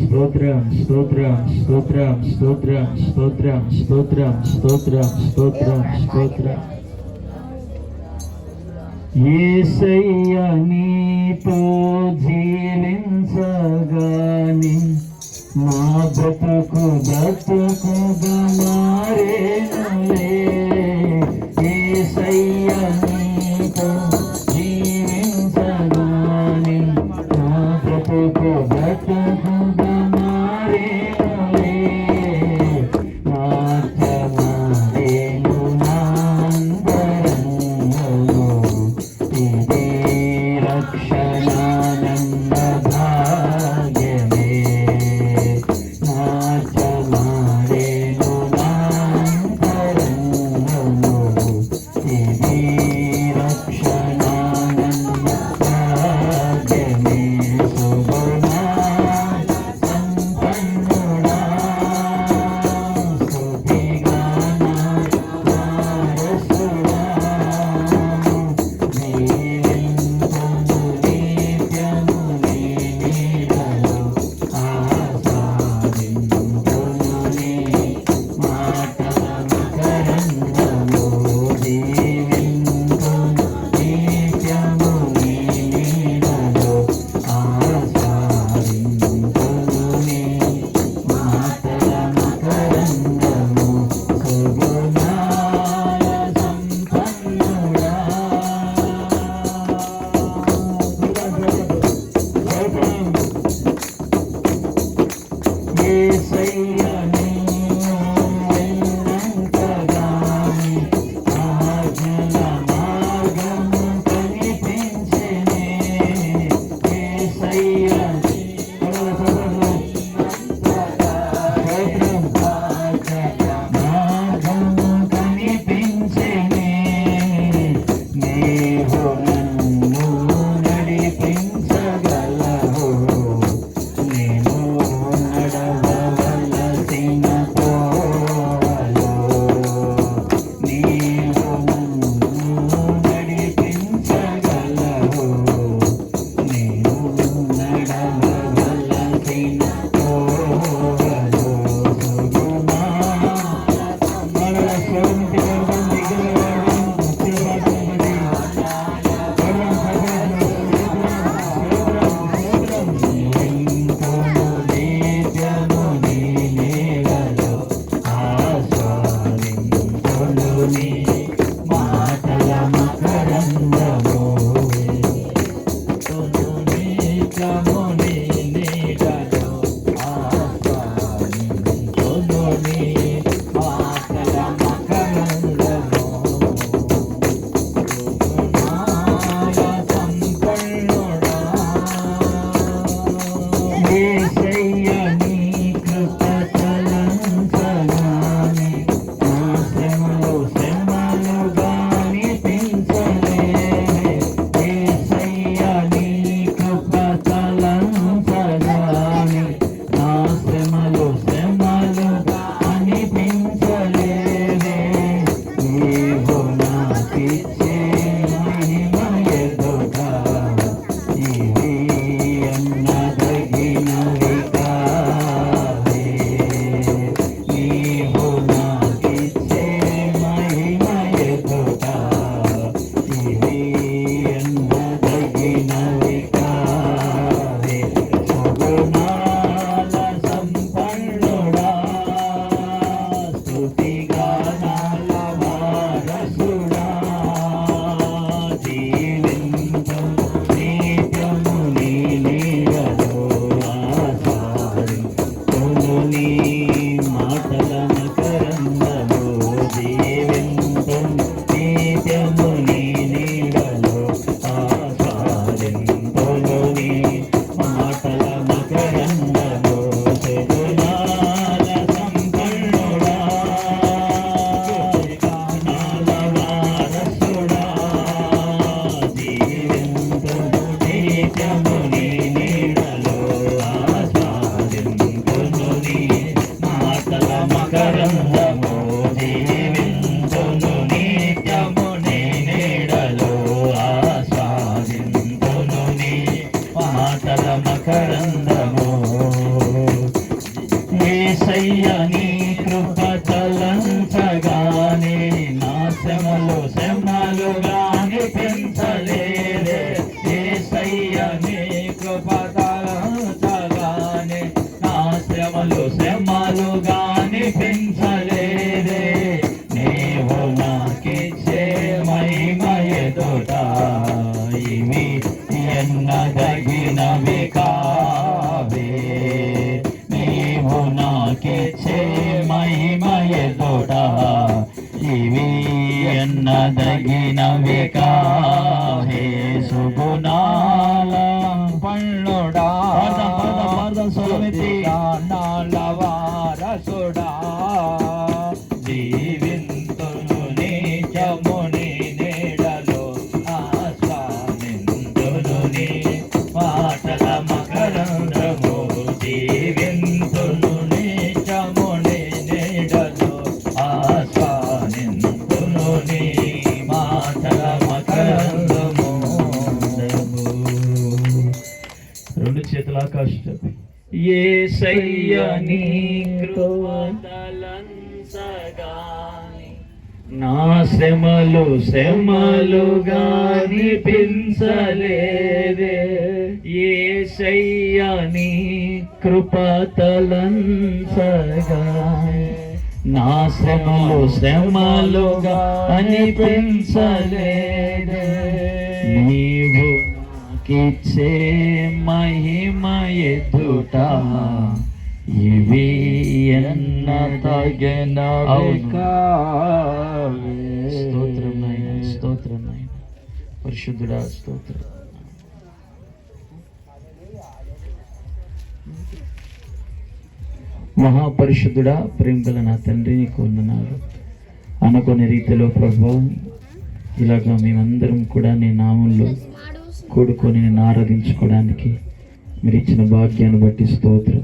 స్తోత్రం స్తోత్రం స్తోత్రం స్తోత్రం స్తోత్రం స్తోత్రం స్తోత్రం స్తోత్రం స్తోత్రం. యేసయ్య నీతో జీవించగాని నా బ్రతుకుగా మారేనులే. యేసయ్య నీతో జీవించగాని నా బ్రతుకుగా మారేనులే. మార్చమారేను నాంతరంగము ఇదే రక్షణానంద భాగ్యమే. మార్చమారేను నాంతరంగము ఇదే రక్షణానంద భాగ్యమే. శుభమా సంపన్నుడా స్తుతిగాన వారసుడా నీవెంతము నిత్యము నీ నీడలో ఆసాదింతును నీ మాటల మకరందము. జీవింతును నిత్యము నీ నీడలో ఆసాదింతును నీ మాటల మకరందము. సుగుణాల సంపన్నుడా యేసయ్య నీవు వెళ్ళంతగాని ఆజ్ఞల మార్గము కనిపించెనే. యేసయ్య మార్గము కనిపించెనే. నీవు నన్ను నడిపించగలవు. నేను నడవవలసిన త్రోవలో నీవు నన్ను నడిపించగలవు. నేను నడవవలసిన త్రోవలో. సుగుణా మరల శోభిత మాటల మకరందము. నిత్యము నీ నీడలో ఆస్వాదింతును నీ మాటల మకరందము. సుగుణాల సంపన్నుడా యేసయ్య నీ కృప తలంచగానే నా శ్రమలు శ్రమలుగా అనిపించలేవే. యేసయ్య నీ కృప తలంచగానే నా శ్రమలు శ్రమలుగా అనిపించలేవే. నీవు నాకిచ్చే మహిమ ఎదుట ఇవి ఎన్నదగినవి కావే. నీవు నాకిచ్చే మహిమ ఎదుట ఇవి ఎన్నదగినవి కావే. సుగుణాల సంపన్నుడా స్తుతిగానాల వారసుడా. జీవింతును నిత్యము నీ నీడలో ఆసాదింతును నీ మాటల మకరందము. జీవింతును నిత్యము నీ నీడలో ఆసాదింతును నీ మాటల మకరందము. సుగుణాల సంపన్నుడా గానాల వారసుడా. జీవింతును నిత్యము నీ నీడలో ఆస్వాదింతును నీ మాటల మకరందము. జీవింతును నిత్యము నీ నీడలో ఆస్వాదింతును నీ మాటల మకరందము. యేసయ్య నీ కృప తలంచగానే నా శ్రమలు శ్రమలుగా అనిపించలేదే. యేసయ్య నీ కృప తలంచగానే నా శ్రమలు శ్రమలుగా అనిపించలేదే. నీవు నాకిచ్చే మహిమ ఎదుట ఇవి ఎన్నదగినవి కావే. నీవు నాకిచ్చే మహిమ ఎదుట ఇవి ఎన్నదగినవి కావే. సుగుణాల పళ్ళుడా వారసుడా జీవింతును నిత్యము నీ నీడలో ఆస్వాదింతును నీ మాటల మకరందము. జీవింతును నిత్యము నీ నీడలో ఆస్వాదింతును నీ మాటల మకరందము. రెండు చేతుల ఆకాశం. యేసయ్య నీ కృప తలంచగానే నా శ్రమలు శ్రమలుగా అనిపించలేదే. యేసయ్య నీ కృప తలంచగానే నా శ్రమలు శ్రమలుగా అనిపించలేదే. నీవు నాకిచ్చే మహిమ ఎదుట ఇవి ఎన్న తగినవి కావే. స్తోత్రం నాయన, స్తోత్రం నాయన, పరిశుద్ధుడా స్తోత్రం. మహాపరిశుద్ధుడా ప్రేమగల నా తండ్రి నీకు వందనాలు. అనుకునే రీతిలో ప్రభువా ఇలాగా మేమందరం కూడా నీ నామంలో కూడుకొని నేను ఆరాధించుకోవడానికి మీరు ఇచ్చిన భాగ్యాన్ని బట్టి స్తోత్రం.